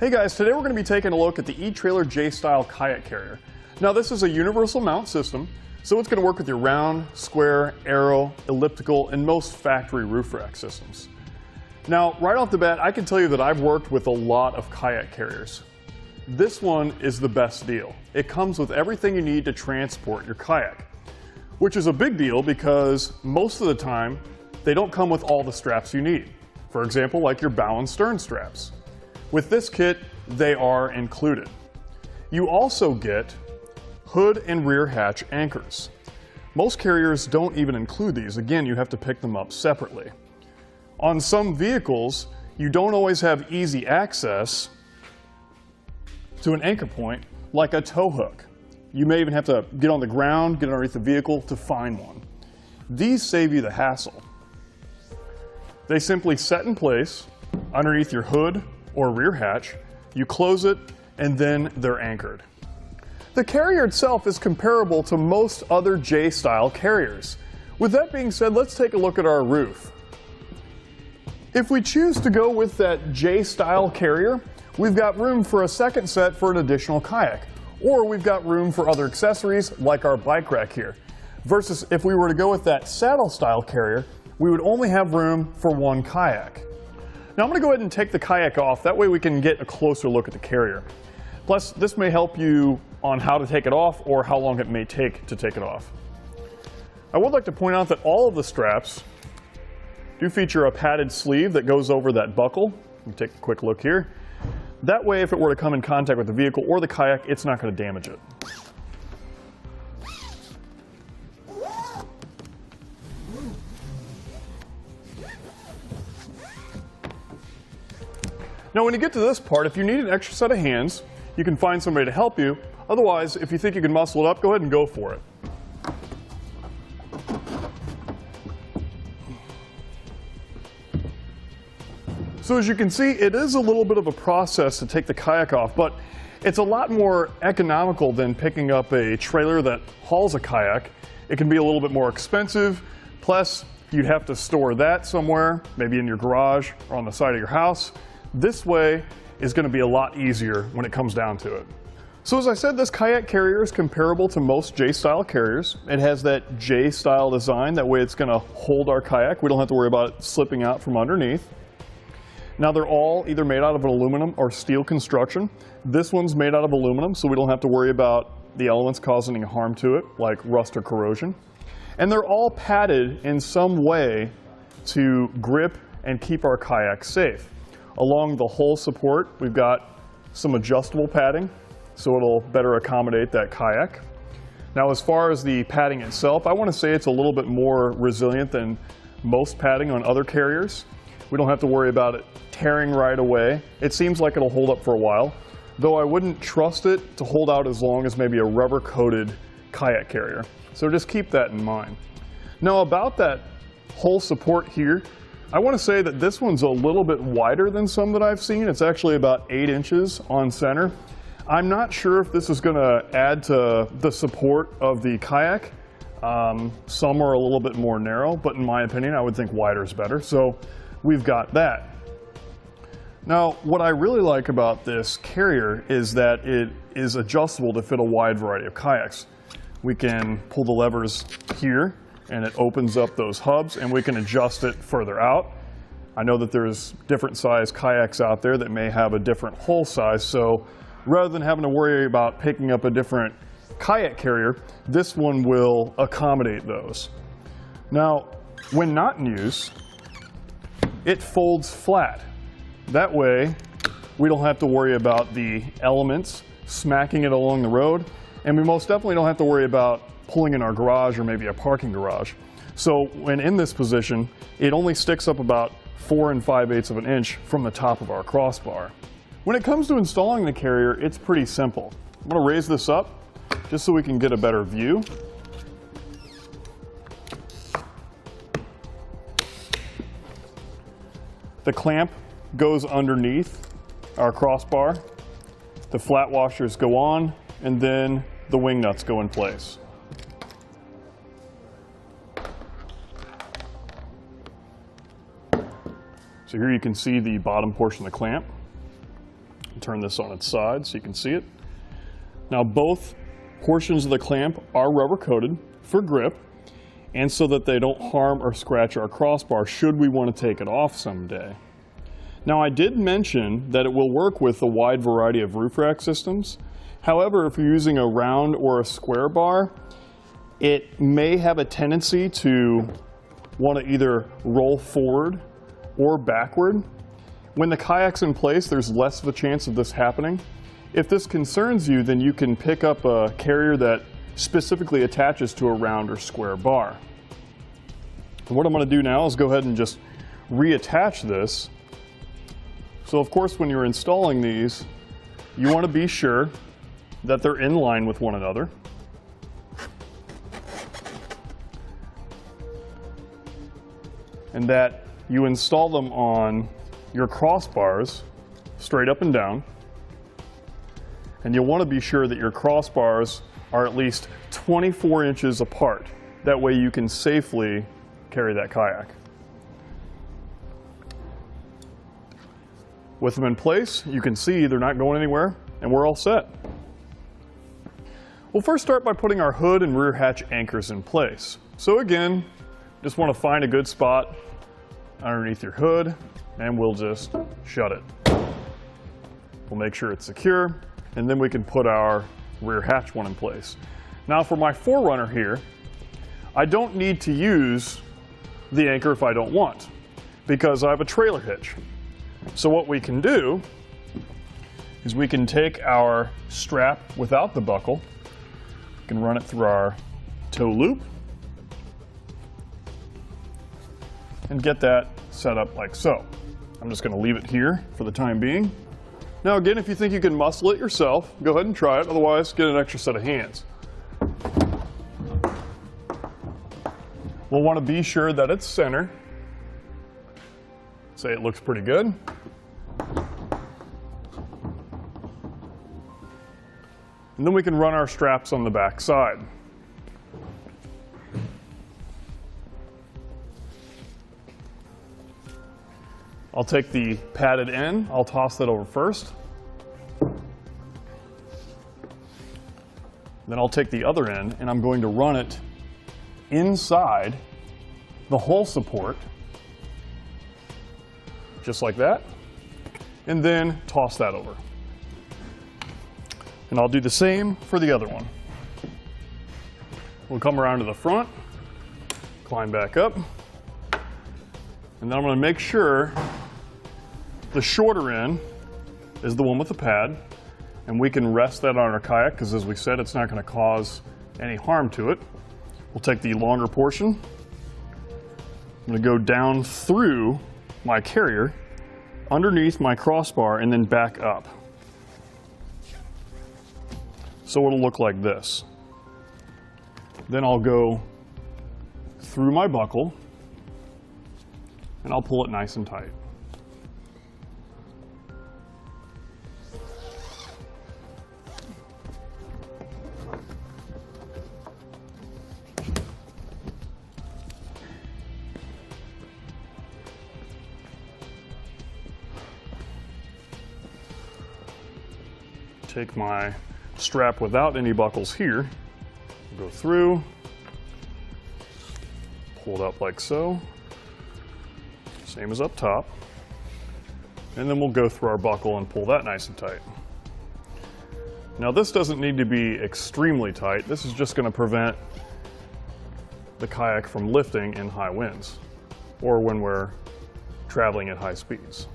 Hey guys, today we're going to be taking a look at the etrailer J-Style Kayak Carrier. Now this is a universal mount system, so it's going to work with your round, square, Aero, elliptical, and most factory roof rack systems. Now right off the bat, I can tell you that I've worked with a lot of kayak carriers. This one is the best deal. It comes with everything you need to transport your kayak, which is a big deal because most of the time they don't come with all the straps you need. For example, like your bow and stern straps. With this kit, they are included. You also get hood and rear hatch anchors. Most carriers don't even include these. Again, you have to pick them up separately. On some vehicles, you don't always have easy access to an anchor point like a tow hook. You may even have to get on the ground, get underneath the vehicle to find one. These save you the hassle. They simply set in place underneath your hood or rear hatch, you close it, and then they're anchored. The carrier itself is comparable to most other J-Style carriers. With that being said, let's take a look at our roof. If we choose to go with that J-Style carrier, we've got room for a second set for an additional kayak, or we've got room for other accessories like our bike rack here. Versus if we were to go with that saddle style carrier, we would only have room for one kayak. Now I'm going to go ahead and take the kayak off, that way we can get a closer look at the carrier. Plus this may help you on how to take it off or how long it may take to take it off. I would like to point out that all of the straps do feature a padded sleeve that goes over that buckle. You take a quick look here. That way if it were to come in contact with the vehicle or the kayak, it's not going to damage it. Now when you get to this part, if you need an extra set of hands, you can find somebody to help you. Otherwise, if you think you can muscle it up, go ahead and go for it. So as you can see, it is a little bit of a process to take the kayak off, but it's a lot more economical than picking up a trailer that hauls a kayak. It can be a little bit more expensive, plus you'd have to store that somewhere, maybe in your garage or on the side of your house. This way is going to be a lot easier when it comes down to it. So as I said, this kayak carrier is comparable to most J-Style carriers. It has that J-Style design, that way it's going to hold our kayak. We don't have to worry about it slipping out from underneath. Now they're all either made out of an aluminum or steel construction. This one's made out of aluminum, so we don't have to worry about the elements causing any harm to it, like rust or corrosion. And they're all padded in some way to grip and keep our kayak safe. Along the hull support, we've got some adjustable padding, so it'll better accommodate that kayak. Now as far as the padding itself, I want to say it's a little bit more resilient than most padding on other carriers. We don't have to worry about it tearing right away. It seems like it'll hold up for a while, though I wouldn't trust it to hold out as long as maybe a rubber-coated kayak carrier. So just keep that in mind. Now about that hull support here, I want to say that this one's a little bit wider than some that I've seen. It's actually about 8 inches on center. I'm not sure if this is going to add to the support of the kayak. Some are a little bit more narrow, but in my opinion, I would think wider is better. So we've got that. Now, what I really like about this carrier is that it is adjustable to fit a wide variety of kayaks. We can pull the levers here, and it opens up those hubs, and we can adjust it further out. I know that there's different size kayaks out there that may have a different hull size, so rather than having to worry about picking up a different kayak carrier, this one will accommodate those. Now, when not in use, it folds flat. That way, we don't have to worry about the elements smacking it along the road, and we most definitely don't have to worry about pulling in our garage or maybe a parking garage. So when in this position, it only sticks up about 4 5/8 of an inch from the top of our crossbar. When it comes to installing the carrier, it's pretty simple. I'm going to raise this up just so we can get a better view. The clamp goes underneath our crossbar. The flat washers go on, and then the wing nuts go in place. So here you can see the bottom portion of the clamp. Turn this on its side so you can see it. Now both portions of the clamp are rubber coated for grip and so that they don't harm or scratch our crossbar should we want to take it off someday. Now I did mention that it will work with a wide variety of roof rack systems. However, if you're using a round or a square bar, it may have a tendency to want to either roll forward or backward. When the kayak's in place, there's less of a chance of this happening. If this concerns you, then you can pick up a carrier that specifically attaches to a round or square bar. And what I'm going to do now is go ahead and just reattach this. So of course, when you're installing these, you want to be sure that they're in line with one another. And that you install them on your crossbars straight up and down. And you'll want to be sure that your crossbars are at least 24 inches apart. That way you can safely carry that kayak. With them in place, you can see they're not going anywhere and we're all set. We'll first start by putting our hood and rear hatch anchors in place. So again, just want to find a good spot underneath your hood and we'll just shut it. We'll make sure it's secure and then we can put our rear hatch one in place. Now for my Forerunner here, I don't need to use the anchor if I don't want because I have a trailer hitch. So what we can do is we can take our strap without the buckle, we can run it through our toe loop and get that set up like so. I'm just going to leave it here for the time being. Now again, if you think you can muscle it yourself, go ahead and try it. Otherwise, get an extra set of hands. We'll want to be sure that it's center. Say it looks pretty good. And then we can run our straps on the back side. I'll take the padded end, I'll toss that over first. Then I'll take the other end and I'm going to run it inside the hull support, just like that, and then toss that over. And I'll do the same for the other one. We'll come around to the front, climb back up, and then I'm going to make sure the shorter end is the one with the pad, and we can rest that on our kayak because as we said, it's not going to cause any harm to it. We'll take the longer portion. I'm going to go down through my carrier, underneath my crossbar, and then back up. So it'll look like this. Then I'll go through my buckle and I'll pull it nice and tight. Take my strap without any buckles here, go through, pull it up like so, same as up top, and then we'll go through our buckle and pull that nice and tight. Now this doesn't need to be extremely tight, this is just going to prevent the kayak from lifting in high winds or when we're traveling at high speeds.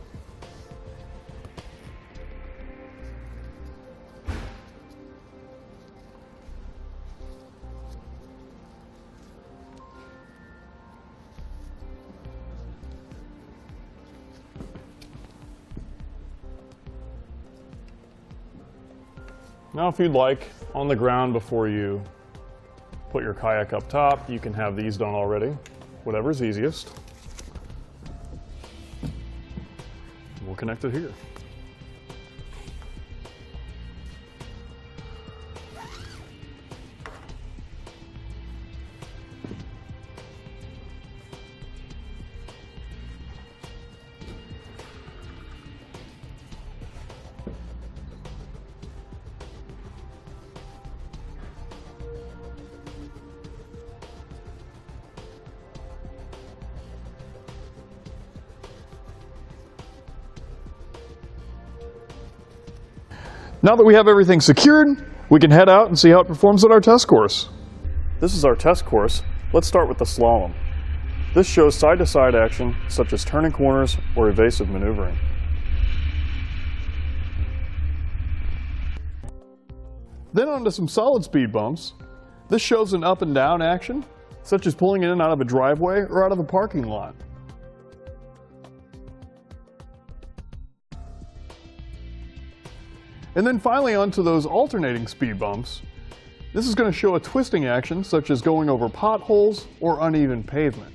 Now if you'd like, on the ground before you put your kayak up top, you can have these done already, whatever's easiest. We'll connect it here. Now that we have everything secured, we can head out and see how it performs at our test course. This is our test course. Let's start with the slalom. This shows side-to-side action, such as turning corners or evasive maneuvering. Then on to some solid speed bumps. This shows an up and down action, such as pulling in and out of a driveway or out of a parking lot. And then finally onto those alternating speed bumps. This is going to show a twisting action, such as going over potholes or uneven pavement.